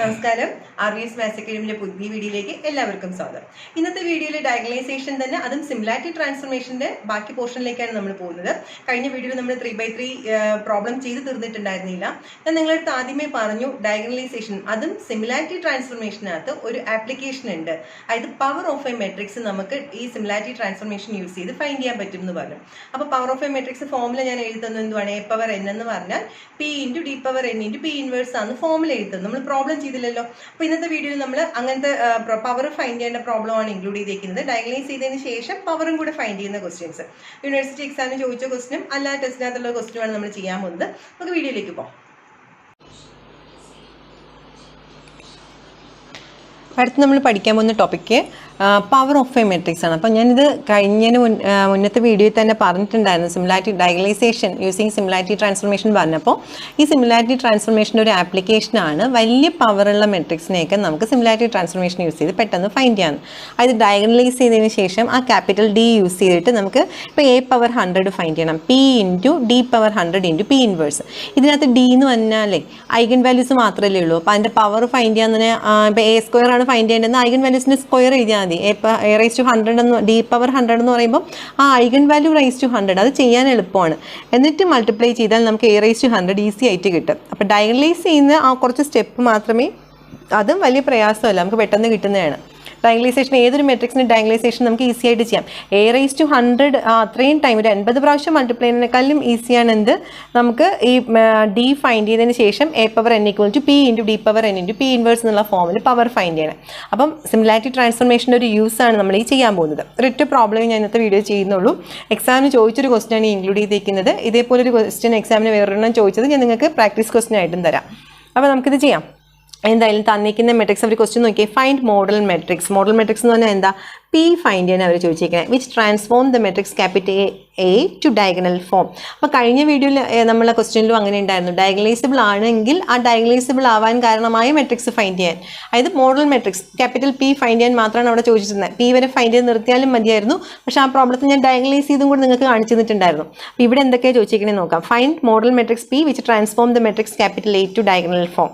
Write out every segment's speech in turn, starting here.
നമസ്കാരം. RVS maths അക്കാഡമിയുടെ പുതിയ വീഡിയോയിലേക്ക് എല്ലാവർക്കും സ്വാഗതം. ഇന്നത്തെ വീഡിയോയിൽ ഡയഗണലൈസേഷൻ തന്നെ, അതും സിമിലാരിറ്റി ട്രാൻസ്ഫോർമേഷന്റെ ബാക്കി പോർഷനിലേക്കാണ് നമ്മൾ പോകുന്നത്. കഴിഞ്ഞ വീഡിയോയിൽ നമ്മൾ 3x3 പ്രോബ്ലം ചെയ്ത് തീർന്നിട്ടുണ്ടായിരുന്നില്ല. ഞാൻ നിങ്ങളടുത്ത് ആദ്യമേ പറഞ്ഞു, ഡയഗണലൈസേഷൻ അതും സിമിലാരിറ്റി ട്രാൻസ്ഫോർമേഷനകത്ത് ഒരു ആപ്ലിക്കേഷൻ ഉണ്ട്. അതായത് പവർ ഓഫ് എ മെട്രിക്സ് നമുക്ക് ഈ സിമിലാരിറ്റി ട്രാൻസ്ഫോർമേഷൻ യൂസ് ചെയ്ത് ഫൈൻഡ് ചെയ്യാൻ പറ്റും എന്ന് പറഞ്ഞു. അപ്പോൾ power of A matrix formula ഞാൻ എഴുതുന്നത് എന്തുവാണ്? a പവർ n എന്ന് പറഞ്ഞാൽ p × d power n × p inverse ആണ് ഫോമുല എഴുതുന്നത്. നമ്മൾ പ്രോബ്ലം ചെയ്തില്ലല്ലോ. അപ്പോൾ ഇന്നത്തെ വീഡിയോയിൽ നമ്മൾ അങ്ങനത്തെ പവർ ഫൈൻഡ് ചെയ്യേണ്ട പ്രോബ്ലം ആണ് ഇൻക്ലൂഡ് ചെയ്തിരിക്കുന്നത്. ഡയഗണലൈസ് ചെയ്തതിന് ശേഷം പവറും കൂടെ ഫൈൻഡ് ചെയ്യുന്ന ക്വസ്റ്റ്യൻസ്, യൂണിവേഴ്സിറ്റി എക്സാമിന് ചോദിച്ച ക്വസ്റ്റ്യനും അല്ലാതെ ടെസ്റ്റിനകത്തുള്ള ക്വസ്റ്റ്യനുമാണ് നമ്മൾ ചെയ്യാൻ പോകുന്നത്. നമുക്ക് വീഡിയോയിലേക്ക് പോകാം. അടുത്ത് നമ്മൾ പഠിക്കാൻ പോകുന്ന topic power of A matrix ആണ്. അപ്പോൾ ഞാനിത് മുന്നത്തെ വീഡിയോയിൽ തന്നെ പറഞ്ഞിട്ടുണ്ടായിരുന്നു. Similarity diagonalisation using similarity transformation പറഞ്ഞപ്പോൾ ഈ സിമിലാരിറ്റി ട്രാൻസ്ഫോർമേഷൻ്റെ ഒരു ആപ്ലിക്കേഷനാണ് വലിയ പവറുള്ള മെട്രിക്സിനെയൊക്കെ നമുക്ക് സിമിലാരിറ്റി ട്രാൻസ്ഫോർമേഷൻ യൂസ് ചെയ്ത് പെട്ടെന്ന് ഫൈൻഡ് ചെയ്യാൻ. അത് ഡയഗണലൈസ് ചെയ്തതിന് ശേഷം ആ ക്യാപിറ്റൽ D യൂസ് ചെയ്തിട്ട് നമുക്ക് ഇപ്പോൾ a പവർ 100 ഫൈൻഡ് ചെയ്യണം. p × d power 100 × p inverse. ഇതിനകത്ത് d എന്ന് പറഞ്ഞാലേ ഐഗൻ വാല്യൂസ് മാത്രമല്ലേ ഉള്ളൂ. അപ്പോൾ അതിൻ്റെ പവർ ഫൈൻഡ് ചെയ്യാൻ തന്നെ ഇപ്പോൾ a സ്ക്വയർ ആണ് ഫൈൻഡ് ചെയ്യേണ്ടത്. ഐഗൻ വാല്യൂസിൻ്റെ സ്ക്വയർ എഴുതിയാൽ മതി. a റൈസ് ടു 100 എന്ന് d പവർ 100 എന്ന് പറയുമ്പോൾ ആ ഐഗൻ വാല്യൂ റൈസ് ടു 100 അത് ചെയ്യാൻ എളുപ്പമാണ്. എന്നിട്ട് മൾട്ടിപ്ലൈ ചെയ്താൽ നമുക്ക് a റൈസ് ടു 100 ഈസി ആയിട്ട് കിട്ടും. അപ്പോൾ ഡയഗണലൈസ് ചെയ്യുന്ന ആ കുറച്ച് സ്റ്റെപ്പ് മാത്രമേ, അതും വലിയ പ്രയാസമല്ല, നമുക്ക് പെട്ടെന്ന് കിട്ടുന്നതാണ്. ഡയഗണലൈസേഷൻ ഏതൊരു മെട്രിക്സിൻ്റെ ഡയഗണലൈസേഷൻ നമുക്ക് ഈസി ആയിട്ട് ചെയ്യാം. a റൈസ് ടു 100 അത്രയും ടൈം ഒരു 80 പ്രാവശ്യം മൾട്ടിപ്ലൈ ചെയ്യുന്നതിനേക്കാളും ഈസിയാണ് എന്ത്, നമുക്ക് ഈ d ഫൈൻഡ് ചെയ്തതിന് ശേഷം a power n = p × d power n × p inverse എന്നുള്ള ഫോമിൽ പവർ ഫൈൻഡ് ചെയ്യണം. അപ്പം സിമിലാരിറ്റി ട്രാൻസ്ഫോർമേഷൻ്റെ ഒരു യൂസാണ് നമ്മൾ ഈ ചെയ്യാൻ പോകുന്നത്. ഒരൊറ്റ പ്രോബ്ലം ഞാൻ ഇന്നത്തെ വീഡിയോ ചെയ്യുന്നുള്ളൂ. എക്സാമിന് ചോദിച്ചൊരു ക്വസ്റ്റ്യനാണ് ഇൻക്ലൂഡ് ചെയ്തിരിക്കുന്നത്. ഇതേപോലെ ഒരു ക്വസ്റ്റ്യൻ എക്സാമിന് വേറൊരെണ്ണം ചോദിച്ചത് ഞാൻ നിങ്ങൾക്ക് പ്രാക്ടീസ് ക്വസ്റ്റ്യൻ ആയിട്ടും തരാം. അപ്പോൾ നമുക്കിത് ചെയ്യാം. എന്തായാലും തന്നിരിക്കുന്ന മെട്രിക്സ് അവർ ക്വസ്റ്റ്യൻ നോക്കിയാൽ find model matrix. Model matrix എന്ന് പറഞ്ഞാൽ എന്താ? p ഫൈൻഡ് ചെയ്യാൻ അവർ ചോദിച്ചിരിക്കുന്നത്. Which transform the matrix capital A to diagonal form. അപ്പോൾ കഴിഞ്ഞ വീഡിയോയിൽ നമ്മളെ ക്വസ്റ്റ്യനിലും അങ്ങനെ ഉണ്ടായിരുന്നു. ഡയഗണലൈസിബിൾ ആണെങ്കിൽ ആ ഡയഗണലൈസിബിൾ ആവാൻ കാരണമായ മെട്രിക്സ് ഫൈൻഡ് ചെയ്യാൻ, അതായത് model matrix capital P find ചെയ്യാൻ മാത്രമാണ് അവിടെ ചോദിച്ചിരുന്നത്. p വരെ ഫൈൻഡ് ചെയ്ത് നിർത്തിയാലും മതിയായിരുന്നു. പക്ഷേ ആ പ്രോബ്ലത്തിൽ ഞാൻ ഡയഗണലൈസ് ചെയ്തും കൂടി നിങ്ങൾക്ക് കാണിച്ചു തന്നിട്ടുണ്ടായിരുന്നു. അപ്പോൾ ഇവിടെ എന്തൊക്കെയാണ് ചോദിച്ചിരിക്കുന്നത് നോക്കാം. Find model matrix P which transform the matrix capital A to diagonal form.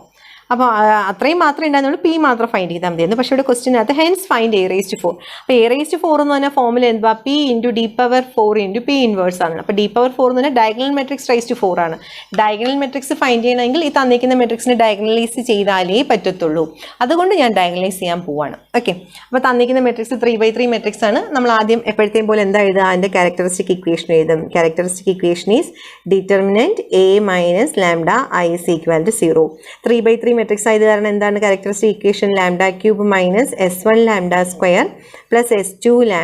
അപ്പോൾ അത്രയും മാത്രമേ ഉണ്ടായിരുന്നുള്ളൂ, p മാത്രം ഫൈൻഡ് ചെയ്താൽ മതിയായിരുന്നു. പക്ഷേ ഇവിടെ ക്വസ്റ്റ്യനകത്ത് hence find a raise to 4. അപ്പോൾ a റൈസ് ടു 4 എന്ന് പറഞ്ഞാൽ ഫോമിൽ എന്താ? p × d power 4 × p inverse ആണ്. അപ്പോൾ d പവർ 4 എന്ന് പറഞ്ഞാൽ ഡയഗണൽ മെട്രിക്സ് റൈസ് ടു 4 ആണ്. ഡയഗണൽ മെട്രിക്സ് ഫൈൻഡ് ചെയ്യണമെങ്കിൽ ഈ തന്നിരിക്കുന്ന മെട്രിക്സിനെ ഡയഗണലൈസ് ചെയ്താലേ പറ്റത്തുള്ളൂ. അതുകൊണ്ട് ഞാൻ ഡയഗണലൈസ് ചെയ്യാൻ പോവാണ്. ഓക്കെ, അപ്പോൾ തന്നിരിക്കുന്ന മെട്രിക്സ് 3x3 മെട്രിക്സ് ആണ്. നമ്മൾ ആദ്യം എപ്പോഴത്തെയും പോലെ എന്താ എഴുതുക? അതിൻ്റെ ക്യാരക്ടറിസ്റ്റിക് ഇക്വേഷൻ എഴുതും. Characteristic equation is determinant a - λ I = 0. 3x3 matrix ആയത് കാരണം എന്താണ് characteristic equation? λ³ - s1 λ² plus s2 λ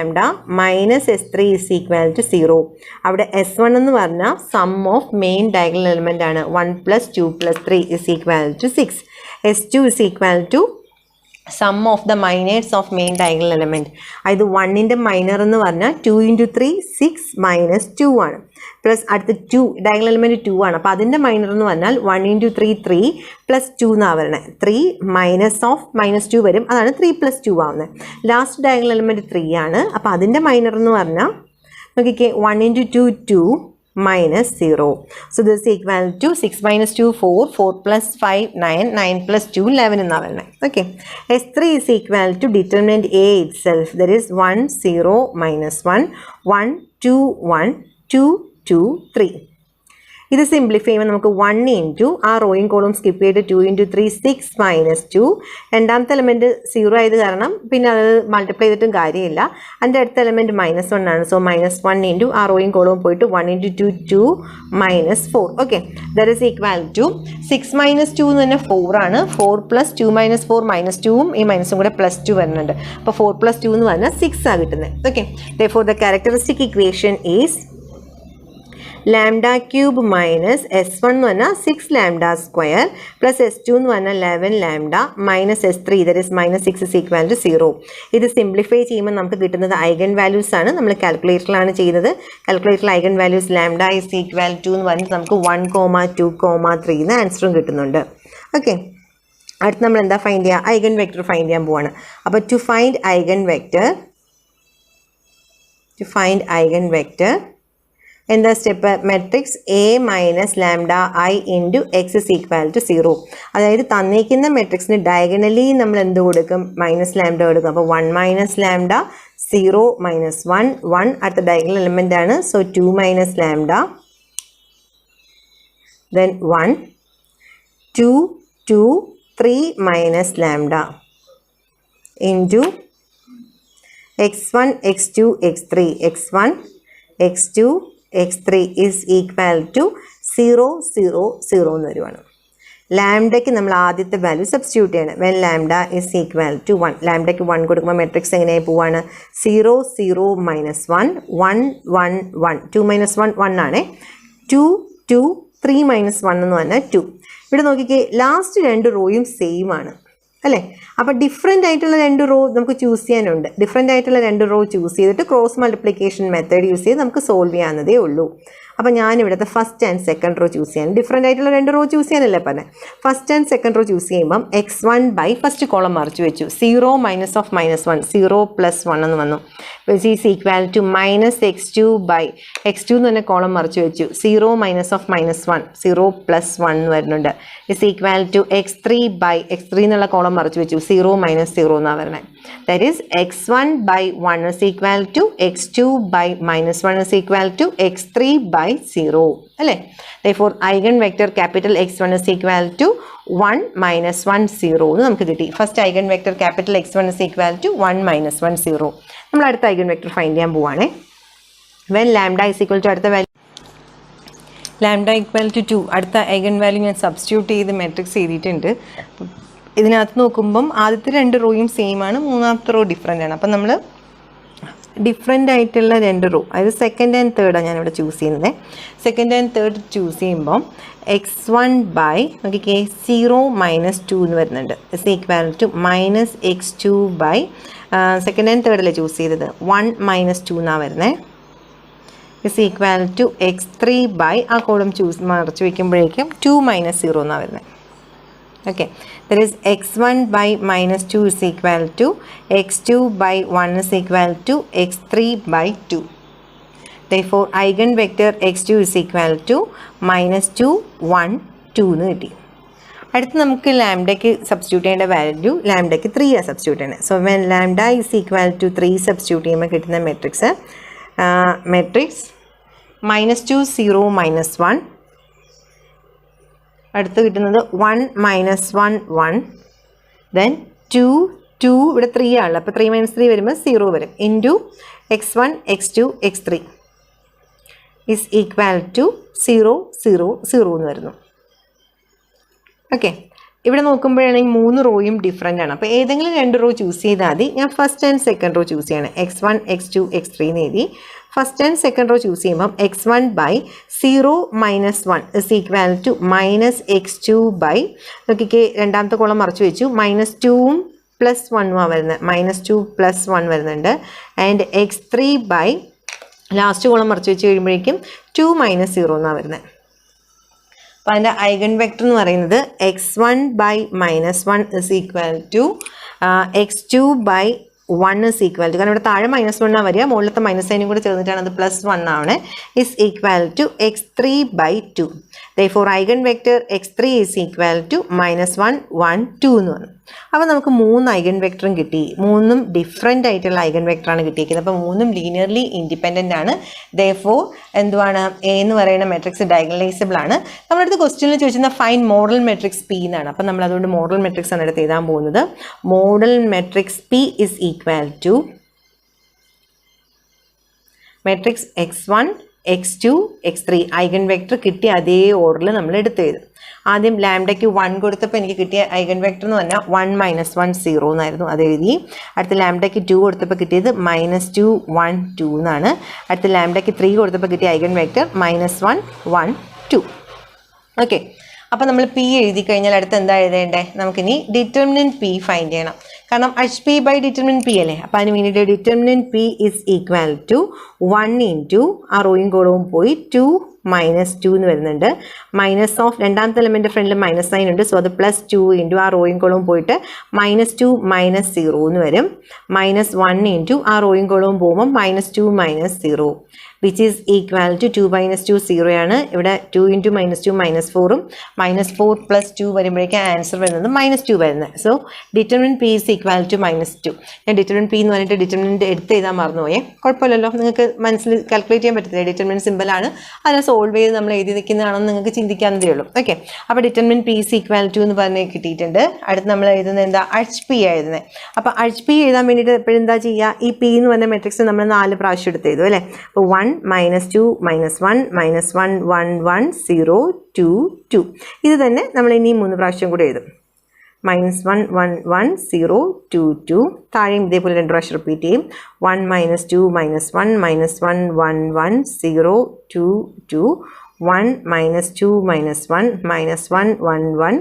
minus s3 = 0. അവിടെ s1 എന്ന് പറഞ്ഞാൽ sum of main diagonal element ആണ്. 1 + 2 + 3 = 6. s2 = sum of the minors of main diagonal element. അതായത് 1ൻ്റെ മൈനർ എന്ന് പറഞ്ഞാൽ 2 × 3 6 - 2 ആണ്. പ്ലസ് അടുത്ത് 2 ഡയഗണൽ എലിമെൻറ്റ് 2 ആണ്. അപ്പോൾ അതിൻ്റെ മൈനർ എന്ന് പറഞ്ഞാൽ 1 × 3 3 + 2 എന്നാണ് വരുന്നത്. 3 മൈനസ് ഓഫ് -2 വരും, അതാണ് 3 + 2 ആവുന്നത്. ലാസ്റ്റ് ഡയഗണൽ എലിമെൻറ്റ് 3 ആണ്. അപ്പോൾ അതിൻ്റെ മൈനർ എന്ന് പറഞ്ഞാൽ നോക്കിക്കേ, 1 × 2 2 -0. So this is equal to 6 - 2 4 4 + 5 9 9 + 2 11 എന്നാണ് വരുന്നത്. Okay, s3 is equal to determinant A itself. There is 1 0 - 1 1 2 1 2 2 3. ഇത് സിംപ്ലിഫൈ ചെയ്യുമ്പോൾ നമുക്ക് 1 × ആ റോയും കോളും സ്കിപ്പ് ചെയ്ത് 2 × 3 6 - 2. രണ്ടാമത്തെ എലിമെൻറ്റ് 0 ആയത് കാരണം പിന്നെ അത് മൾട്ടിപ്ലൈ ചെയ്തിട്ടും കാര്യമില്ല. അതിൻ്റെ അടുത്ത എലിമെൻറ്റ് -1 ആണ്. സോ -1 × ആ റോയും കോളും പോയിട്ട് 1 × 2 2 - 4. Okay, that is equal to 6 - 2 എന്ന് തന്നെ 4 ആണ്. 4 + 2 - 4 -2ഉം ഈ മൈനസും കൂടെ +2 വരുന്നുണ്ട്. അപ്പോൾ 4 + 2 എന്ന് പറഞ്ഞാൽ 6 ആണ് കിട്ടുന്നത്. Okay, therefore the characteristic equation is λ³ minus s1 എന്ന് പറഞ്ഞാൽ 6 λ² പ്ലസ് s2 എന്ന് പറഞ്ഞാൽ 11 λ മൈനസ് s3 ദാറ്റ് ഈസ് -6 = 0. ഇത് സിംപ്ലിഫൈ ചെയ്യുമ്പോൾ നമുക്ക് കിട്ടുന്നത് ഐഗൻ വാല്യൂസ് ആണ്. നമ്മൾ കാൽക്കുലേറ്ററിലാണ് ചെയ്യുന്നത്. കാൽക്കുലേറ്ററിൽ ഐഗൻ വാല്യൂസ് λ = എന്ന് പറഞ്ഞാൽ നമുക്ക് 1, 2, 3 എന്ന് ആൻസറും കിട്ടുന്നുണ്ട്. ഓക്കെ, അടുത്ത് നമ്മൾ എന്താ ഫൈൻഡ് ചെയ്യുക? ഐഗൻ വെക്റ്റർ ഫൈൻഡ് ചെയ്യാൻ പോവാണ്. അപ്പോൾ ടു ഫൈൻഡ് ഐഗൻ വെക്റ്റർ എന്താ step? Matrix A minus lambda I into X is equal to 0. അതായത് തന്നിരിക്കുന്ന മെട്രിക്സിന് ഡയഗണലി നമ്മൾ എന്ത് കൊടുക്കും? മൈനസ് ലാംഡ കൊടുക്കും. അപ്പോൾ 1 മൈനസ് ലാംഡ 0 മൈനസ് 1 1 അടുത്ത ഡയഗണൽ എലിമെൻ്റ് ആണ്. So 2 minus lambda then 1 2 2 3 minus lambda into x1 x2 x3 x1 x2 x3 is equal to 0 0 0 എന്ന് വരുവാണ്. ലാംഡയ്ക്ക് നമ്മൾ ആദ്യത്തെ വാല്യൂ സബ്സ്റ്റിറ്റ്യൂട്ട് ചെയ്യണം. When lambda is equal to 1. ലാംഡയ്ക്ക് 1 കൊടുക്കുമ്പോൾ മെട്രിക്സ് എങ്ങനെയായി പോവാണ്? 0 0 മൈനസ് 1 1 1 1 2 മൈനസ് 1 1 ആണ്. 2 2 3 മൈനസ് 1 എന്ന് പറഞ്ഞാൽ 2. ഇവിടെ നോക്കിക്കേ, ലാസ്റ്റ് 2 റോയും സെയിം ആണ് അല്ലേ? അപ്പോൾ ഡിഫറെൻ്റ് ആയിട്ടുള്ള 2 റോ നമുക്ക് ചൂസ് ചെയ്യാനുണ്ട്. ഡിഫറെൻ്റ് ആയിട്ടുള്ള 2 റോ ചൂസ് ചെയ്തിട്ട് ക്രോസ് മൾട്ടിപ്ലിക്കേഷൻ മെത്തേഡ് യൂസ് ചെയ്ത് നമുക്ക് സോൾവ് ചെയ്യാവുന്നതേ ഉള്ളൂ. അപ്പോൾ ഞാനിവിടുത്തെ first and second row choose ചെയ്യാൻ, ഡിഫറെൻ്റ് ആയിട്ടുള്ള 2 റോ ചൂസ് ചെയ്യാനല്ലേ പറഞ്ഞത്. First and second row choose ചെയ്യുമ്പം x1 ബൈ ഫസ്റ്റ് കോളം മറിച്ച് വെച്ചു. 0 മൈനസ് ഓഫ് മൈനസ് 1 0 പ്ലസ് 1 എന്ന് വന്നു. Which is equal to minus x2 by x2 എന്ന് തന്നെ കോളം മറിച്ച് വെച്ചു. 0 മൈനസ് ഓഫ് മൈനസ് 1 0 പ്ലസ് 1 എന്ന് വരുന്നുണ്ട്. Is equal to x3 by x3 എന്നുള്ള കോളം മറിച്ച് വെച്ചു. 0 മൈനസ് 0 എന്നാണ് വരുന്നത്. That is x1 by 1 is equal to x2 by minus 1 is equal to x3 by 0 അല്ലേ? Therefore eigen vector capital x1 is equal to 1 minus 1 0 എന്ന് നമുക്ക് കിട്ടി. First eigen vector capital x1 is equal to 1 minus 1 0. നമ്മൾ അടുത്ത eigen vector find ചെയ്യാൻ പോവാണേ. When lambda is equal to അടുത്ത value lambda equal to 2 അടുത്ത ഐഗൺ വാല്യൂ ഞാൻ സബ്സ്റ്റിറ്റ്യൂട്ട് ചെയ്ത് മെട്രിക്സ് എഴുതിയിട്ടുണ്ട്. ഇതിനകത്ത് നോക്കുമ്പം ആദ്യത്തെ 2 റോയും സെയിം ആണ്, മൂന്നാമത്തെ റോ ഡിഫറെൻ്റ് ആണ്. അപ്പം നമ്മൾ ഡിഫറെൻ്റ് ആയിട്ടുള്ള 2 റോ, അതായത് സെക്കൻഡ് ആൻഡ് തേർഡാണ് ഞാനിവിടെ ചൂസ് ചെയ്യുന്നത്. സെക്കൻഡ് ആൻഡ് തേർഡ് ചൂസ് ചെയ്യുമ്പം x1 ബൈ നോക്കിക്കേ 0 മൈനസ് 2 എന്ന് വരുന്നുണ്ട്. Is equal to minus x2 by second and തേർഡല്ലേ ചൂസ് ചെയ്തത്, 1 മൈനസ് 2 എന്നാണ് വരുന്നത്. Is equal to x3 by ആ കോളം മറിച്ച് വയ്ക്കുമ്പോഴേക്കും 2 മൈനസ് 0 എന്നാണ് വരുന്നത്. Okay, there is x1 by minus 2 is equal to x2 by 1 is equal to x3 by 2. Therefore eigenvector x2 is equal to minus 2 1 2 എന്ന് കിട്ടി. അടുത്ത് നമുക്ക് ലാംഡയ്ക്ക് സബ്സ്റ്റിറ്റ്യൂട്ട് ചെയ്യേണ്ട വാല്യൂ ലാംഡയ്ക്ക് 3 ആണ് സബ്സ്റ്റിറ്റ്യൂട്ട് ചെയ്യുന്നത്. So when lambda is equal to 3 substitute ചെയ്യുമ്പോൾ കിട്ടുന്ന matrix minus 2 0 minus 1, അടുത്ത് കിട്ടുന്നത് 1 മൈനസ് 1 1, ദെൻ 2 2 ഇവിടെ 3 ആണല്ലോ, അപ്പോൾ 3 മൈനസ് 3 വരുമ്പോൾ 0 വരും, into x1 x2 x3 is equal to 0 0 0 എന്ന് വരുന്നു. ഓക്കെ, ഇവിടെ നോക്കുമ്പോഴാണെങ്കിൽ 3 റോയും ഡിഫറെൻ്റ് ആണ്. അപ്പോൾ ഏതെങ്കിലും 2 റോ ചൂസ് ചെയ്താൽ മതി. ഞാൻ first and second row choose ചെയ്യണം. x1 x2 x3 എന്ന് എഴുതി. First and second row choose ചെയ്യുമ്പം x1 by 0 minus 1 is equal to minus x2 by നോക്കിക്കേ രണ്ടാമത്തെ കോളം മറിച്ച് വെച്ചു, മൈനസ് 2ഉം പ്ലസ് 1ഉമാണ് വരുന്നത്, മൈനസ് 2 പ്ലസ് 1 വരുന്നുണ്ട്. And x3 bye last column മറിച്ച് വെച്ച് കഴിയുമ്പോഴേക്കും 2 മൈനസ് 0 എന്നാണ് വരുന്നത്. അപ്പോൾ അതിൻ്റെ ഐഗൺ വെക്റ്റർ എന്ന് പറയുന്നത് x1 by minus 1 is equal to x2 by 1 is equal to, കാരണം ഇവിടെ താഴെ മൈനസ് 1 ആണ് വരിക, മുകളിലത്തെ മൈനസ് സൈനും കൂടെ ചേർന്നിട്ടാണ് അത് പ്ലസ് 1 ആണ്, is equal to x3 by 2. Therefore eigen vector x3 is equal to minus 1 1 2 എന്ന് പറഞ്ഞു. അപ്പോൾ നമുക്ക് 3 ഐഗൺ വെക്റ്ററും കിട്ടി. 3ഉം ഡിഫറെൻ്റ് ആയിട്ടുള്ള ഐഗൺ വെക്റ്ററാണ് കിട്ടിയിരിക്കുന്നത്. അപ്പോൾ 3ഉം ലീനിയർലി ഇൻഡിപെൻഡൻ്റ് ആണ്. Therefore എന്തുവാണ്, എ എന്ന് പറയുന്ന മെട്രിക്സ് ഡയഗണലൈസബിൾ ആണ്. നമ്മുടെ അടുത്ത് ക്വസ്റ്റ്യനിൽ ചോദിച്ചിരുന്ന ഫൈൻ മോഡൽ മെട്രിക്സ് പി എന്നാണ്. അപ്പോൾ നമ്മൾ അതുകൊണ്ട് മോഡൽ മെട്രിക്സ് ആണ് എടുത്ത് എഴുതാൻ പോകുന്നത്. Model matrix P is equal to matrix x1 x2 x3 eigen vector കിട്ടിയ അതേ ഓർഡറിൽ നമ്മൾ എടുത്തെഴുതും. ആദ്യം ലാംഡയ്ക്ക് 1 കൊടുത്തപ്പോൾ എനിക്ക് കിട്ടിയ ഐഗൺ വെക്റ്റർ എന്ന് പറഞ്ഞാൽ 1 മൈനസ് 1 0 എന്നായിരുന്നു, അത് എഴുതി. അടുത്ത ലാംഡയ്ക്ക് 2 കൊടുത്തപ്പോൾ കിട്ടിയത് മൈനസ് 2 1 2 എന്നാണ്. അടുത്ത ലാംഡയ്ക്ക് 3 കൊടുത്തപ്പോൾ കിട്ടിയ ഐഗൺ വെക്റ്റർ മൈനസ് 1 1 2. ഓക്കെ, അപ്പോൾ നമ്മൾ പി എഴുതി കഴിഞ്ഞാൽ അടുത്ത് എന്താ എഴുതേണ്ടേ, നമുക്കിനി ഡിറ്റർമിനൻറ്റ് പി ഫൈൻഡ് ചെയ്യണം. കാരണം H P by determinant P അല്ലേ. അപ്പോൾ അതിന് വേണ്ടിയിട്ട് determinant P is equal to 1 into ആ റോയും കോളവും പോയി 2 മൈനസ് 2 എന്ന് വരുന്നുണ്ട്. മൈനസ് ഓഫ് രണ്ടാമത്തെ എലമെൻ്റ് ഫ്രണ്ടിൽ മൈനസ് സൈൻ ഉണ്ട്, സോ അത് പ്ലസ് 2 ഇൻറ്റു ആ റോയും കോളവും പോയിട്ട് മൈനസ് 2 മൈനസ് 0 എന്ന് വരും. മൈനസ് 1 ഇൻറ്റു ആ റോയും കോളവും പോകുമ്പോൾ minus 2 minus 0. Which is equal to 2 - 2 0 ആണ്. ഇവിടെ 2 × -2 -4 -4 + 2 വരുമ്പോഴേക്കും ആൻസർ വരുന്നത് -2 വരുന്നത്. So determinant P is equal to -2. ഞാൻ ഡിറ്റർമിനൻറ്റ് പി എന്ന് പറഞ്ഞിട്ട് ഡിറ്റർമിനൻറ്റ് എടുത്ത് എഴുതാൻ മറന്നുപോയേ. കുഴപ്പമില്ലല്ലോ, നിങ്ങൾക്ക് മനസ്സിൽ കാൽക്കുലേറ്റ് ചെയ്യാൻ പറ്റത്തില്ല. ഡിറ്റർമിനൻറ്റ് സിമ്പിളാണ്, അതിനെ സോൾവ് ചെയ്ത് നമ്മൾ എഴുതി നിൽക്കുന്നതാണെന്ന് നിങ്ങൾക്ക് ചിന്തിക്കാവുന്നതേ ഉള്ളൂ. ഓക്കെ, അപ്പോൾ determinant P is equal to എന്ന് പറഞ്ഞ് കിട്ടിയിട്ടുണ്ട്. അടുത്ത് നമ്മൾ എഴുതുന്നത് എന്താ? HP എഴുതുന്നത്. അപ്പോൾ HP എഴുതാൻ വേണ്ടിയിട്ട് എപ്പോഴും എന്താ ചെയ്യുക? ഈ പി എന്ന് പറഞ്ഞ മെട്രിക്സ് നമ്മൾ 4 പ്രാവശ്യം എടുത്ത് എഴുതും അല്ലേ? അപ്പോൾ 1 -2 -1 -1 1 1 0 2 2. ഇത് തന്നെ നമ്മൾ ഇനി 3 പ്രാവശ്യം കൂടെ എഴുതും. -1 1 1 0 2 2. താഴെയും ഇതേപോലെ 2 പ്രാവശ്യം റിപ്പീറ്റ് ചെയ്യും. 1 -2 -1 -1 1 1 0 2 2. 1 -2 -1 -1 1 1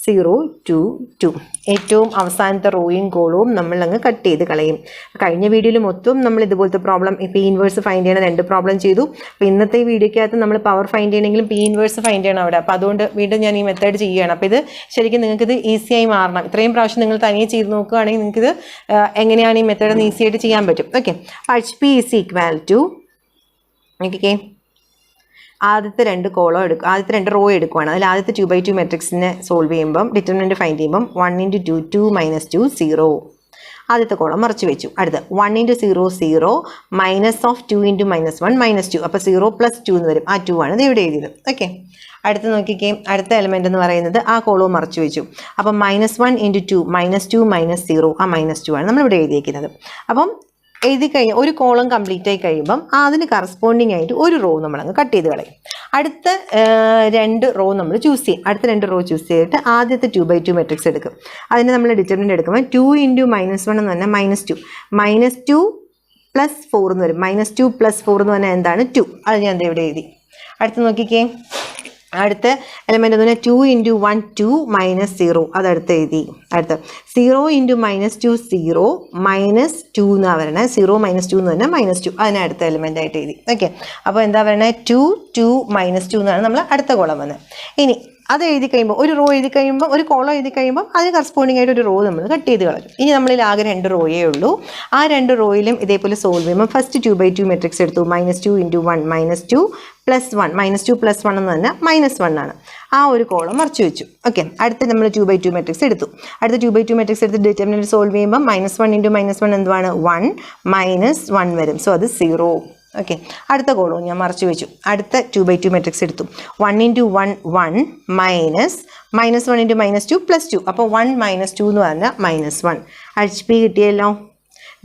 0 2 2. ഏറ്റവും അവസാനത്തെ റോയും കോളവും നമ്മൾ അങ്ങ് കട്ട് ചെയ്ത് കളയും. കഴിഞ്ഞ വീഡിയോയിൽ മൊത്തം നമ്മൾ ഇതുപോലത്തെ പ്രോബ്ലം പി ഇൻവേഴ്സ് ഫൈൻഡ് ചെയ്യണ 2 പ്രോബ്ലം ചെയ്തു. അപ്പോൾ ഇന്നത്തെ വീഡിയോയ്ക്കകത്ത് നമ്മൾ പവർ ഫൈൻഡ് ചെയ്യണമെങ്കിലും പി ഇൻവേഴ്സ് ഫൈൻഡ് ചെയ്യണം അവിടെ. അപ്പോൾ അതുകൊണ്ട് വീണ്ടും ഞാൻ ഈ മെത്തേഡ് ചെയ്യുകയാണ്. അപ്പോൾ ഇത് ശരിക്കും നിങ്ങൾക്കിത് ഈസിയായി മാറണം. ഇത്രയും പ്രാവശ്യം നിങ്ങൾ തനിയെ ചെയ്ത് നോക്കുകയാണെങ്കിൽ നിങ്ങൾക്കിത് എങ്ങനെയാണ് ഈ മെത്തേഡ് ഈസി ആയിട്ട് ചെയ്യാൻ പറ്റും. Okay, HP is equal to okay ആദ്യത്തെ 2 കോളം എടുക്കും, ആദ്യത്തെ 2 റോ എടുക്കുവാണ്. അതിൽ ആദ്യത്തെ 2 × 2 മെട്രിക്സിനെ സോൾവ് ചെയ്യുമ്പം ഡിറ്റർമിനൻറ്റ് ഫൈൻഡ് ചെയ്യുമ്പം 1 × 2 2 -2 0. ആദ്യത്തെ കോളം മറിച്ച് വെച്ചു. അടുത്ത് 1 × 0 0 -2 × -1 -2. അപ്പോൾ 0 + 2 എന്ന് വരും. ആ 2 ആണ് ഇത് ഇവിടെ എഴുതിയത്. ഓക്കെ, അടുത്ത് നോക്കിക്കേ, അടുത്ത എലമെൻ്റ് എന്ന് പറയുന്നത് ആ കോളവും മറിച്ച് വെച്ചു. അപ്പം -1 × 2 -2 -0. ആ -2 ആണ് നമ്മളിവിടെ എഴുതിയിരിക്കുന്നത്. അപ്പം എഴുതി കഴിഞ്ഞ് ഒരു കോളം കംപ്ലീറ്റ് ആയി കഴിയുമ്പം അതിന് കറസ്പോണ്ടിങ് ആയിട്ട് ഒരു റോ നമ്മളങ്ങ് കട്ട് ചെയ്ത് കളയും. അടുത്ത 2 റോ നമ്മൾ ചൂസ് ചെയ്യും. അടുത്ത 2 റോ ചൂസ് ചെയ്തിട്ട് ആദ്യത്തെ 2 × 2 മെട്രിക്സ് എടുക്കും. അതിന് നമ്മൾ ഡിറ്റർമിനൻ്റ് എടുക്കുമ്പോൾ 2 × -1 എന്ന് പറഞ്ഞാൽ -2 -2 + 4 എന്ന് വരും. -2 + 4 എന്ന് പറഞ്ഞാൽ എന്താണ്? 2. അത് ഞാൻ ഇവിടെ എഴുതി. അടുത്ത് നോക്കിക്കേ, അടുത്ത എലമെൻ്റ് എന്ന് പറഞ്ഞാൽ 2 × 1 2 -0. അതടുത്ത് എഴുതി. അടുത്ത് 0 × -2 0 -2 എന്നാണ് വരണേ. 0 -2 എന്ന് പറഞ്ഞാൽ -2. അതിന് അടുത്ത എലമെൻ്റ് ആയിട്ട് എഴുതി. ഓക്കെ, അപ്പോൾ എന്താ പറയണേ? 2 2 -2 എന്നാണ് നമ്മൾ അടുത്ത കോളം വന്നത്. ഇനി അത് എഴുതി കഴിയുമ്പോൾ ഒരു റോ എഴുതി കഴിയുമ്പോൾ ഒരു കോളം എഴുതി കഴിയുമ്പോൾ അതിന് കറസ്പോണ്ടിങ് ആയിട്ട് ഒരു റോ നമ്മൾ കട്ട് ചെയ്ത് കളയും. ഇനി നമ്മളിൽ ആകെ 2 റോയേ ഉള്ളൂ. ആ 2 റോയിലും ഇതേപോലെ സോൾവ് ചെയ്യുമ്പോൾ ഫസ്റ്റ് 2 × 2 മെട്രിക്സ് എടുത്തു. -2 × 1 -2 + 1 -2 + 1 എന്ന് പറഞ്ഞാൽ -1 ആണ്. ആ ഒരു കോളം മറിച്ച് വെച്ചു. ഓക്കെ, അടുത്ത് നമ്മൾ 2 × 2 മെട്രിക്സ് എടുത്തു. അടുത്ത 2 × 2 മെട്രിക്സ് എടുത്ത് ഡിറ്റർമിനൻ്റ് സോൾവ് ചെയ്യുമ്പോൾ -1 × -1 എന്തുവാണ്? 1 -1 വരും. സോ അത് 0. ഓക്കെ, അടുത്ത കോളവും ഞാൻ മറിച്ച് വെച്ചു. അടുത്ത 2 × 2 മെട്രിക്സ് എടുത്തു. 1 × 1 1 -1 × -2 + 2. അപ്പോൾ 1 -2 എന്ന് പറഞ്ഞാൽ -1. HP കിട്ടിയല്ലോ.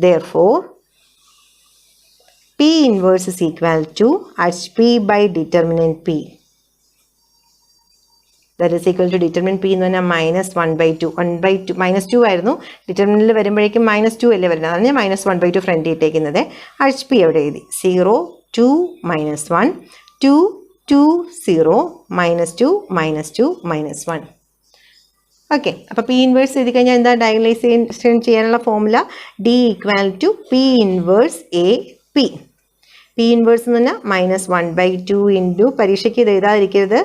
Therefore P inverse is equal to HP by determinant P. That is equal to determinant P എന്ന് പറഞ്ഞാൽ -1/2. 1/2 -2 ആയിരുന്നു. ഡിറ്റർമിനൻ്റിൽ വരുമ്പോഴേക്കും -2 അല്ലേ വരുന്നത്. അതാണ് ഞാൻ -1/2 ഫ്രണ്ട് ഇട്ടേക്കുന്നത്. HP എവിടെ എഴുതി? 0 2 -1 2 2 0 -2 -2 -1. ഓക്കെ, അപ്പോൾ P ഇൻവേഴ്സ് എഴുതി കഴിഞ്ഞാൽ എന്താ? ഡയഗണലൈസേഷൻ ചെയ്യാനുള്ള formula D = P inverse AP. P inverse എന്ന് പറഞ്ഞാൽ -1/2 പരീക്ഷയ്ക്ക് ഇത് എഴുതാതിരിക്കരുത്.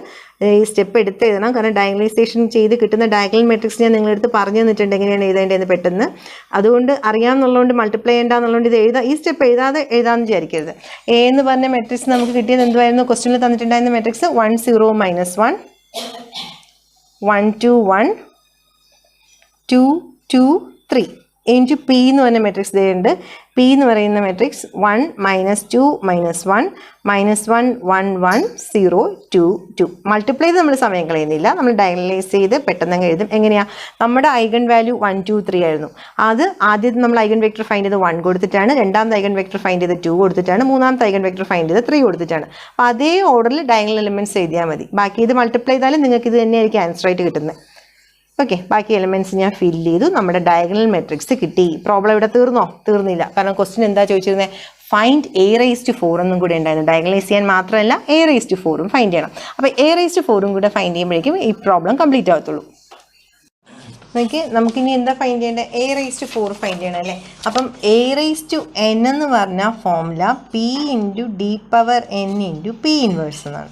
ഈ സ്റ്റെപ്പ് എടുത്ത് എഴുതണം. കാരണം ഡയഗണലൈസേഷൻ ചെയ്ത് കിട്ടുന്ന ഡയഗണൽ മെട്രിക്സ് ഞാൻ നിങ്ങളെടുത്ത് പറഞ്ഞു തന്നിട്ടുണ്ട് എങ്ങനെയാണ് എഴുതേണ്ടതെന്ന് പെട്ടെന്ന്. അതുകൊണ്ട് അറിയാമെന്നുള്ളതുകൊണ്ട് മൾട്ടിപ്ലൈ ചെയ്യേണ്ടെന്നുള്ളതുകൊണ്ട് ഇത് ഈ സ്റ്റെപ്പ് എഴുതാമെന്ന് വിചാരിക്കരുത്. A എന്ന് പറഞ്ഞ മെട്രിക്സ് നമുക്ക് കിട്ടിയത് എന്തുവായിരുന്നു? ക്വസ്റ്റ്യനിൽ തന്നിട്ടുണ്ടായിരുന്ന മെട്രിക്സ് 1 0 -1 1 2 1 2 2 3 ഇൻറ്റു P എന്ന് പറഞ്ഞ മെട്രിക്സ് ഇതുണ്ട്. P എന്ന് പറയുന്ന മെട്രിക്സ് 1 -2 -1 -1 1 1 0 2 2. മൾട്ടിപ്ലൈ ചെയ്ത് നമ്മൾ സമയം കളയുന്നില്ല. നമ്മൾ ഡയഗണലൈസ് ചെയ്ത് പെട്ടെന്ന് എഴുതും. എങ്ങനെയാണ്? നമ്മുടെ ഐഗൺ വാല്യൂ 1 2 3 ആയിരുന്നു. അത് ആദ്യത്തെ നമ്മൾ ഐഗൺ വെക്ടർ ഫൈൻഡ് ചെയ്ത് 1 കൊടുത്തിട്ടാണ്. രണ്ടാമത്തെ ഐഗൺ വെക്ടർ ഫൈൻഡ് ചെയ്ത് 2 കൊടുത്തിട്ടാണ്. മൂന്നാമത്തെ ഐഗൺ വെക്ടർ ഫൈൻഡ് ചെയ്ത് 3 കൊടുത്തിട്ടാണ്. അപ്പോൾ അതേ ഓർഡറിൽ ഡയഗണൽ എലിമെൻറ്റ്സ് എഴുതിയാൽ മതി. ബാക്കി ഇത് മൾട്ടിപ്ലൈ ചെയ്താലും നിങ്ങൾക്ക് ഇത് തന്നെയായിരിക്കും ആൻസർ ആയിട്ട് കിട്ടുന്നത്. ഓക്കെ, ബാക്കി എലിമെൻറ്റ്സ് ഞാൻ ഫില്ല് ചെയ്തു. നമ്മുടെ ഡയഗണൽ മെട്രിക്സ് കിട്ടി. പ്രോബ്ലം ഇവിടെ തീർന്നോ? തീർന്നില്ല. കാരണം ക്വസ്റ്റ്യൻ എന്താ ചോദിച്ചിരുന്നത്? ഫൈൻഡ് A⁴ എന്നും കൂടെ ഉണ്ടായിരുന്നു. ഡയഗണലൈസ് ചെയ്യാൻ മാത്രമല്ല A⁴ ഫൈൻഡ് ചെയ്യണം. അപ്പോൾ A⁴ കൂടെ ഫൈൻഡ് ചെയ്യുമ്പോഴേക്കും ഈ പ്രോബ്ലം കംപ്ലീറ്റ് ആകത്തുള്ളൂ. നമുക്കിനി എന്താ ഫൈൻഡ് ചെയ്യേണ്ടത്? A⁴ ഫൈൻഡ് ചെയ്യണം അല്ലേ? അപ്പം A⁴n എന്ന് പറഞ്ഞ formula P × D⁴n × P inverse എന്നാണ്.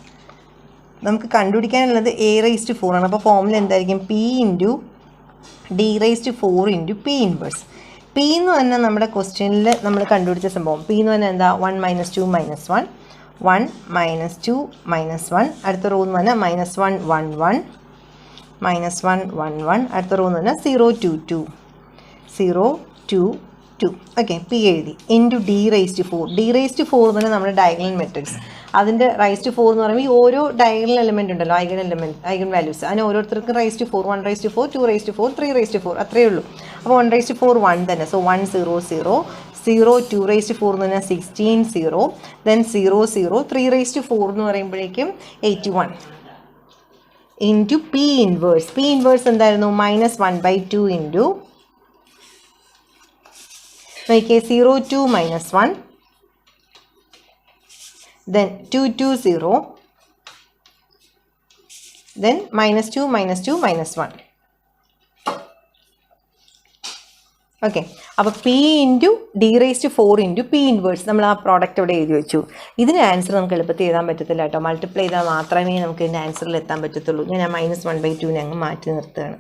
നമുക്ക് കണ്ടുപിടിക്കാനുള്ളത് A⁴ ആണ്. അപ്പോൾ ഫോർമുല എന്തായിരിക്കും? P × D⁴ × P inverse. P എന്ന് പറഞ്ഞാൽ നമ്മുടെ ക്വസ്റ്റ്യനിൽ നമ്മൾ കണ്ടുപിടിച്ച സംഭവം. P എന്ന് പറഞ്ഞാൽ എന്താ? 1 -2 -1 1 minus 2 minus 1 അടുത്ത റോ എന്ന് പറഞ്ഞാൽ -1 1 1 -1 1 1 അടുത്ത റോ എന്ന് പറഞ്ഞാൽ 0 2 2 0 2 2 ഓക്കെ പി എഴുതി into D raise to 4 D raise to 4 എന്ന് പറഞ്ഞാൽ നമ്മുടെ ഡയഗണൽ മെട്രിക്സ് അതിൻ്റെ റൈസ് ടു 4 എന്ന് പറയുമ്പോൾ ഈ ഓരോ ഡയഗണൽ എലമെൻറ്റ് ഉണ്ടല്ലോ ഐഗൺ വാല്യൂസ് അതിന് ഓരോരുത്തർക്കും raise to 4 1 raise to 4 2 raise to 4 3 raise to 4 അത്രയേ ഉള്ളൂ അപ്പോൾ 1 റൈസ് ടു 4 1 തന്നെ സോ 1 0 0 0 2 റൈസ് ടു 4 എന്ന് പറഞ്ഞാൽ 16 0 ദെൻ 0 0 3 റൈസ് ടു 4 എന്ന് പറയുമ്പോഴേക്കും 81 ഇൻറ്റു പി ഇൻവേഴ്സ് എന്തായിരുന്നു -1/2 ഇൻറ്റു നോക്കിയേ 0 2 -1 then 2 2 0 then -2 -2 -1 ഓക്കെ അപ്പോൾ P into D raise to 4 into P inverse നമ്മൾ ആ പ്രോഡക്റ്റ് ഇവിടെ എഴുതി വെച്ചു ഇതിന് ആൻസർ നമുക്ക് എളുപ്പത്തിൽ എഴുതാൻ പറ്റത്തില്ല കേട്ടോ മൾട്ടിപ്ലൈ ചെയ്താൽ മാത്രമേ നമുക്ക് ഇതിൻ്റെ ആൻസറിൽ എത്താൻ പറ്റത്തുള്ളൂ ഞാൻ ആ -1/2 ഞങ്ങൾ മാറ്റി നിർത്തുകയാണ്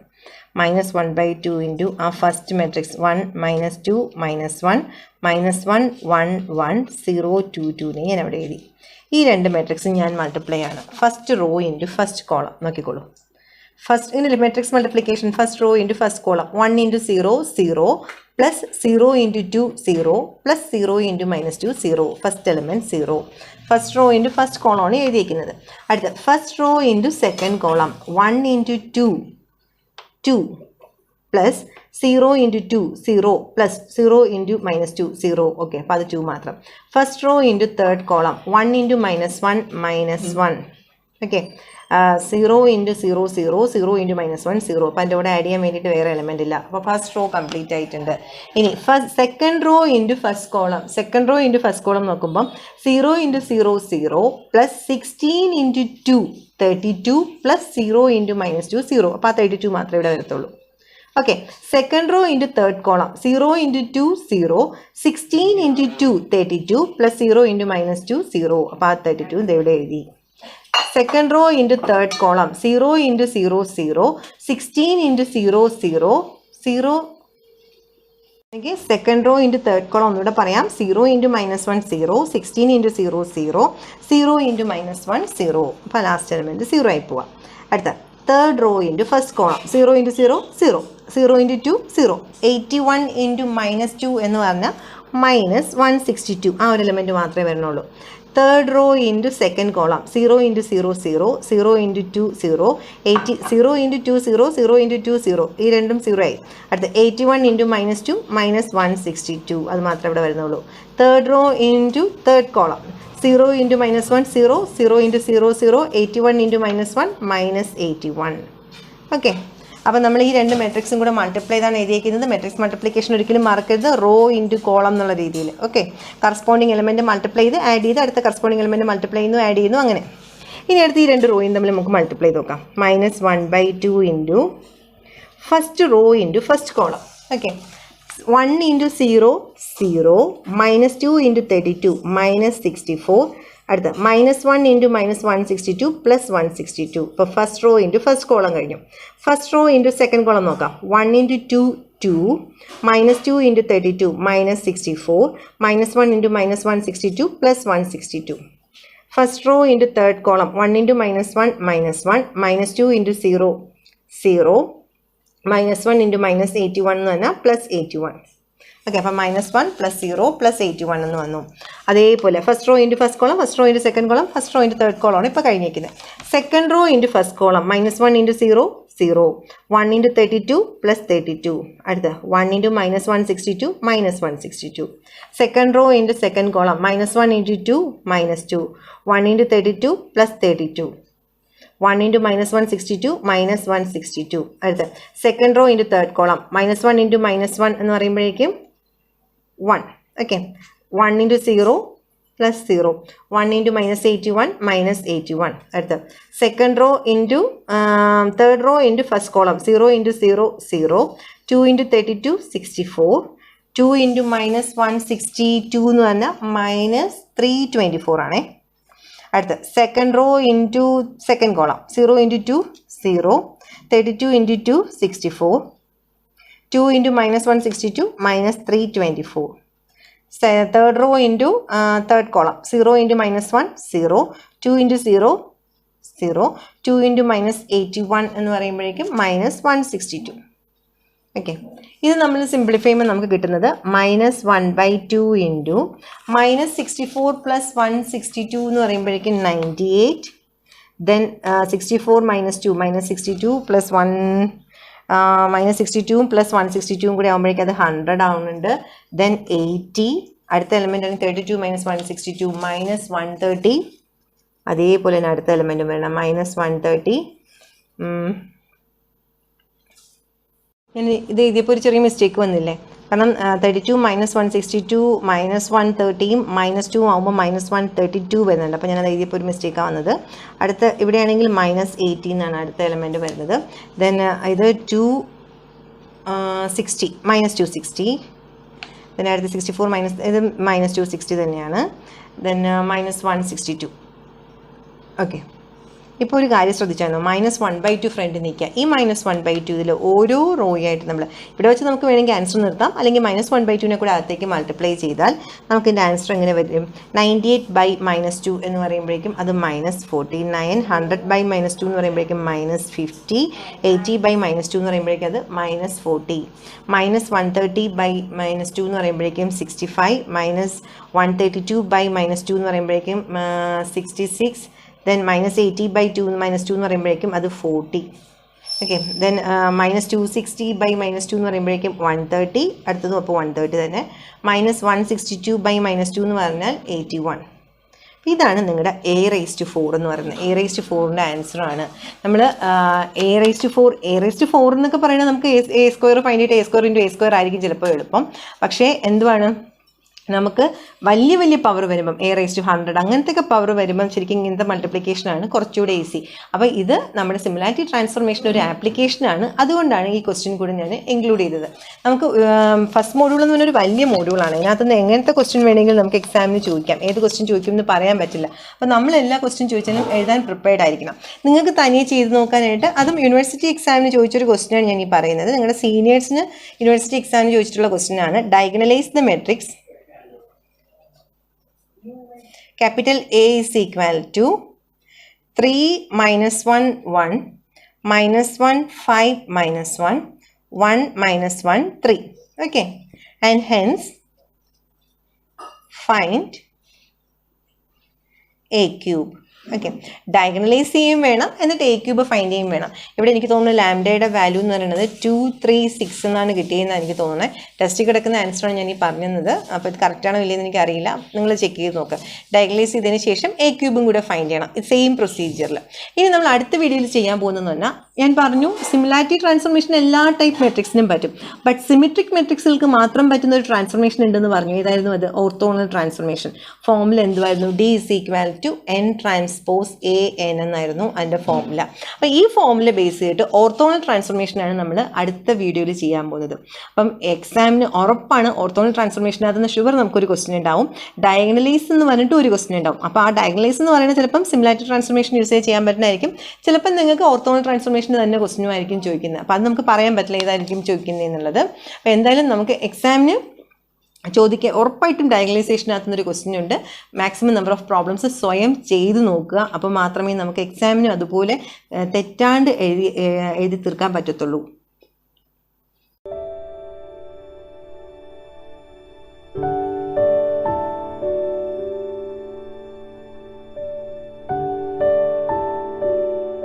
-1/2 ഇൻറ്റു ആ ഫസ്റ്റ് മെട്രിക്സ് 1 -2 -1 -1 1 1 0 2 2 ഞാൻ അവിടെ എഴുതി ഈ രണ്ട് മെട്രിക്സും ഞാൻ മൾട്ടിപ്ലൈ ആണ് first row into first column നോക്കിക്കോളൂ ഫസ്റ്റ് ഇനി matrix multiplication first row into first column 1 into 0 0 plus 0 into 2 0 plus 0 into -2 0 first element 0 first row into first കോളമാണ് എഴുതിയിരിക്കുന്നത് അടുത്ത first row into second column 1 into 2 2 plus 0 into 2 0 plus 0 into -2 0 okay അപ്പോൾ അത് 2 മാത്രം first row into third column 1 into -1 -1 okay 0 into 0 0 0 into -1 0 അപ്പോൾ അതിൻ്റെ കൂടെ add ചെയ്യാൻ വേണ്ടിയിട്ട് വേറെ എലമെൻ്റ് ഇല്ല അപ്പോൾ ഫസ്റ്റ് റോ കംപ്ലീറ്റ് ആയിട്ടുണ്ട് ഇനി second row into first column നോക്കുമ്പം 0 into 0 0 plus 16 into 2 32 plus 0 into -2 0 അപ്പോൾ ആ 32 മാത്രമേ ഇവിടെ വരത്തുള്ളൂ okay second row into third column 0 into 2 0 16 into 2 32 plus 0 into -2 0 അപ്പോൾ ആ 32 ഇവിടെ എഴുതി second row into third column 0 into 0 0 16 into 0 0 0 എനിക്ക് second row into third column ഒന്നുകൂടെ പറയാം 0 ഇൻറ്റു -1 0 16 ഇൻറ്റു 0 0 0 ഇൻറ്റു -1 0 അപ്പോൾ ലാസ്റ്റ് എലമെൻറ്റ് 0 ആയി പോവാം അടുത്ത third row into first column 0 into 0 0 0 into 2 0 81 into -2 എന്ന് പറഞ്ഞാൽ -162 ആ ഒരു എലമെൻറ്റ് മാത്രമേ വരുന്നുള്ളൂ third row into second column 0 into 0 0 0 into 2 0 0 into 2 0 0 into 2 0 ഈ രണ്ടും 0 ആയി അടുത്ത 81 ഇൻറ്റു -2 -162 അത് മാത്രമേ ഇവിടെ വരുന്നുള്ളൂ third row into third column 0 into -1 0 0 into 0 0 81 into -1 -81 okay അപ്പോൾ നമ്മൾ ഈ രണ്ട് മെട്രിക്സും കൂടെ മൾട്ടിപ്ലൈ ചെയ്താണ് എഴുതിയിരിക്കുന്നത് മെട്രിക്സ് മൾട്ടിപ്ലിക്കേഷൻ ഒരിക്കലും മറക്കരുത് റോ ഇൻറ്റു കോളം എന്നുള്ള രീതിയിൽ ഓക്കെ കറസ്പോണ്ടിങ് എലമെൻറ്റ് മൾട്ടിപ്ലൈ ചെയ്ത് ആഡ് ചെയ്ത് അടുത്ത കറസ്പോണ്ടിങ് എലമെൻറ്റ് മൾട്ടിപ്ലൈ ചെയ്യുന്നു ആഡ് ചെയ്യുന്നു അങ്ങനെ ഇനി അടുത്ത് ഈ രണ്ട് റോയും തമ്മിൽ നമുക്ക് മൾട്ടിപ്ലൈ ചെയ്ത് നോക്കാം -1/2 into first row into first column okay 1 into 0 0 -2 into 32 -64 അടുത്ത -1 ഇൻറ്റു -162 പ്ലസ് 162 ഇപ്പോൾ first row into first column കഴിഞ്ഞു first row into second column നോക്കാം 1 into 2 2 -2 into 32 -64 -1 into -162 plus 162 first row into third column 1 into -1 -1 -2 into 0 0 -1 into -81 എന്ന് പറഞ്ഞാൽ plus 81 okay അപ്പം -1 plus 0 plus 81 എന്ന് വന്നു അതേപോലെ first row into first column first row into second column first row into third കോളമാണ് ഇപ്പോൾ കഴിഞ്ഞിരിക്കുന്നത് second row into first column -1 into 0 0 1 into 32 plus 32 അടുത്ത 1 into -162 -162 second row into second column -1 into 2 -2 1 into 32 plus 32 1 into -162 -162 അടുത്ത second row into third column -1 into -1 എന്ന് പറയുമ്പോഴേക്കും 1 okay 1 into 0 plus 0 1 into -81 -81 അടുത്ത second row into third row into first column 0 into 0 0 2 into 32 64 2 into -162 എന്ന് പറഞ്ഞാൽ -324 ആണേ അടുത്ത second row into second column 0 into 2 0 32 into 2 64 2 into -162 -324 third row into third column. 0 into minus 1, 0. 2 into 0, 0. 2 into minus 81 എന്ന് പറയുമ്പോഴേക്കും minus 162. Okay, ഇത് നമ്മൾ simplify ചെയ്യുമ്പോൾ നമുക്ക് കിട്ടുന്നത് -1/2 ഇൻറ്റു -64 + 162 എന്ന് പറയുമ്പോഴേക്കും 98. ദെൻ 64 - 2 -62 + 1 -62 + 162 കൂടി ആകുമ്പോഴേക്കും അത് 100 ആവുന്നുണ്ട്. ദെൻ 80. അടുത്ത എലമെൻ്റ് ആണ് 32 - 162 -130. അതേപോലെ തന്നെ അടുത്ത എലമെൻറ്റും വരണം -130. ഞാൻ ഇത് എഴുതിയപ്പോൾ ഒരു ചെറിയ മിസ്റ്റേക്ക് വന്നില്ലേ? കാരണം 32 - 162 -130 -2 ആകുമ്പോൾ -132 വരുന്നുണ്ട്. അപ്പോൾ ഞാനത് എഴുതിയപ്പോൾ ഒരു മിസ്റ്റേക്കാണ് വന്നത്. അടുത്ത ഇവിടെയാണെങ്കിൽ -18 എന്നാണ് അടുത്ത എലമെൻറ്റ് വരുന്നത്. ദെൻ ഇത് 260 -260. പിന്നെ അടുത്ത 64 ഇത് -260 തന്നെയാണ്. ദെൻ -162. ഓക്കെ, ഇപ്പോൾ ഒരു കാര്യം ശ്രദ്ധിച്ചായിരുന്നു, -1/2 ഫ്രണ്ട് നിൽക്കുക. ഈ -1/2 ഇതിൽ ഓരോ റോയായിട്ട് നമ്മൾ ഇവിടെ വെച്ച് നമുക്ക് വേണമെങ്കിൽ ആൻസർ നിർത്താം, അല്ലെങ്കിൽ -1/2 കൂടെ അകത്തേക്ക് മൾട്ടിപ്ലൈ ചെയ്താൽ നമുക്ക് ഇതിൻ്റെ ആൻസർ എങ്ങനെ വരും? 98/-2 എന്ന് പറയുമ്പോഴേക്കും അത് -49. 100/-2 എന്ന് പറയുമ്പോഴേക്കും -50. 80/-2 എന്ന് പറയുമ്പോഴേക്കും അത് -40. -130/-2 എന്ന് പറയുമ്പോഴേക്കും 65. -132/-2 എന്ന് പറയുമ്പോഴേക്കും 66. ദെൻ -80/2 -2 എന്ന് പറയുമ്പോഴേക്കും അത് 40. ഓക്കെ, ദെൻ -260/-2 എന്ന് പറയുമ്പോഴേക്കും 130. അടുത്തതും അപ്പോൾ 130 തന്നെ. -162/-2 എന്ന് പറഞ്ഞാൽ 81. ഇതാണ് നിങ്ങളുടെ A⁴ എന്ന് പറയുന്നത്. A⁴ ആൻസറാണ്. നമ്മൾ A⁴ എന്നൊക്കെ പറയുന്നത് നമുക്ക് A² ഫൈൻഡ് ചെയ്തിട്ട് A² × A² ആയിരിക്കും ചിലപ്പോൾ എളുപ്പം. പക്ഷേ എന്തുവാണ്, നമുക്ക് വലിയ വലിയ പവർ വരുമ്പം A⁴100 അങ്ങനത്തെയൊക്കെ പവർ വരുമ്പം ശരിക്കും ഇങ്ങനത്തെ മൾട്ടിപ്ലിക്കേഷനാണ് കുറച്ചുകൂടെ ഈസി. അപ്പോൾ ഇത് നമ്മുടെ സിമിലാരിറ്റി ട്രാൻസ്ഫോർമേഷൻ ഒരു ആപ്ലിക്കേഷനാണ്. അതുകൊണ്ടാണ് ഈ ക്വസ്റ്റ്യൻ കൂടി ഞാൻ ഇൻക്ലൂഡ് ചെയ്തത്. നമുക്ക് ഫസ്റ്റ് മോഡ്യൂൾ എന്ന് പറഞ്ഞൊരു വലിയ മോഡ്യൂളാണ്. ഇതിനകത്തുനിന്ന് എങ്ങനത്തെ ക്വസ്റ്റ്യൻ വേണമെങ്കിലും നമുക്ക് എക്സാമിന് ചോദിക്കാം. ഏത് ക്വസ്റ്റ്യൻ ചോദിക്കും എന്ന് പറയാൻ പറ്റില്ല. അപ്പോൾ നമ്മൾ എല്ലാ ക്വസ്റ്റ്യൻ ചോദിച്ചാലും എഴുതാൻ പ്രിപ്പയർഡ് ആയിരിക്കണം. നിങ്ങൾക്ക് തനിയെ ചെയ്ത് നോക്കാനായിട്ട്, അതും യൂണിവേഴ്സിറ്റി എക്സാമിന് ചോദിച്ചൊരു ക്വസ്റ്റ്യനാണ് ഞാൻ ഈ പറയുന്നത്. നിങ്ങളുടെ സീനിയേഴ്സിന് യൂണിവേഴ്സിറ്റി എക്സാമിന് ചോദിച്ചിട്ടുള്ള ക്വസ്റ്റ്യനാണ്. Diagonalise the matrix capital A is equal to 3 - 1 1 -1 5 -1 1 -1 3. Okay, and hence find A³ okay, diagonalise ചെയ്യും വേണം, എന്നിട്ട് A³ ഫൈൻഡ് ചെയ്യും വേണം. ഇവിടെ എനിക്ക് തോന്നുന്നു ലാംഡയുടെ വാല്യൂ എന്ന് പറയുന്നത് 236 എന്നാണ് കിട്ടിയെന്ന് എനിക്ക് തോന്നുന്നത്. ടെസ്റ്റിൽ കിടക്കുന്ന ആൻസറാണ് ഞാൻ ഈ പറഞ്ഞത്. അപ്പോൾ ഇത് കറക്റ്റാണോ ഇല്ലയെന്ന് എനിക്കറിയില്ല, നിങ്ങൾ ചെക്ക് ചെയ്ത് നോക്കുക. ഡയഗണലൈസ് ചെയ്തതിന് ശേഷം A³ കൂടെ ഫൈൻഡ് ചെയ്യണം, സെയിം പ്രൊസീജിയറിൽ. ഇനി നമ്മൾ അടുത്ത വീഡിയോയിൽ ചെയ്യാൻ പോകുന്നതെന്ന് പറഞ്ഞാൽ, ഞാൻ പറഞ്ഞു സിമിലാരിറ്റി ട്രാൻസ്ഫോർമേഷൻ എല്ലാ ടൈപ്പ് മെട്രിക്സിനും പറ്റും. ബട്ട് സിമെട്രിക് മെട്രിക്സുകൾക്ക് മാത്രം പറ്റുന്ന ഒരു ട്രാൻസ്ഫോർമേഷൻ ഉണ്ടെന്ന് പറഞ്ഞു. ഏതായിരുന്നു അത്? Orthogonal transformation. ഫോർമുല എന്തുവായിരുന്നു? D = N ട്രാൻസ്പോസ് AN എന്നായിരുന്നു അതിൻ്റെ ഫോർമുല. അപ്പോൾ ഈ ഫോർമുല ബേസ് ചെയ്തിട്ട് ഓർത്തോണൽ ട്രാൻസ്ഫോർമേഷനാണ് നമ്മൾ അടുത്ത വീഡിയോയിൽ ചെയ്യാൻ പോകുന്നത്. അപ്പം എക്സാമിന് ഉറപ്പാണ് ഓർത്തോണൽ ട്രാൻസ്ഫോർമേഷനകത്തുനിന്ന് ഷുവർ നമുക്കൊരു ക്വസ്റ്റ്യൻ ഉണ്ടാവും. ഡയഗണലൈസ് എന്ന് പറഞ്ഞിട്ട് ഒരു ക്വസ്റ്റ്യൻ ഉണ്ടാവും. അപ്പോൾ ആ ഡയഗണലൈസ് എന്ന് പറയുന്നത് ചിലപ്പം സിമിലാരിറ്റി ട്രാൻസ്ഫോർമേഷൻ യൂസ് ചെയ്യാൻ പറ്റുന്നതായിരിക്കും, ചിലപ്പം നിങ്ങൾക്ക് ഓർത്തോണൽ ട്രാൻസ്ഫോർമേഷൻ തന്നെ ക്വസ്റ്റ്യനും ആയിരിക്കും ചോദിക്കുന്നത്. അപ്പോൾ അത് നമുക്ക് പറയാൻ പറ്റില്ല ഏതായിരിക്കും ചോദിക്കുന്നത് എന്നുള്ളത്. അപ്പോൾ എന്തായാലും നമുക്ക് എക്സാമിന് ചോദിക്കുക ഉറപ്പായിട്ടും ഡയഗണലൈസേഷനകത്തുനിന്നൊരു ക്വസ്റ്റ്യൻ ഉണ്ട്. മാക്സിമം നമ്പർ ഓഫ് പ്രോബ്ലംസ് സ്വയം ചെയ്ത് നോക്കുക. അപ്പോൾ മാത്രമേ നമുക്ക് എക്സാമിനും അതുപോലെ തെറ്റാണ്ട് എഴുതി തീർക്കാൻ പറ്റത്തുള്ളൂ.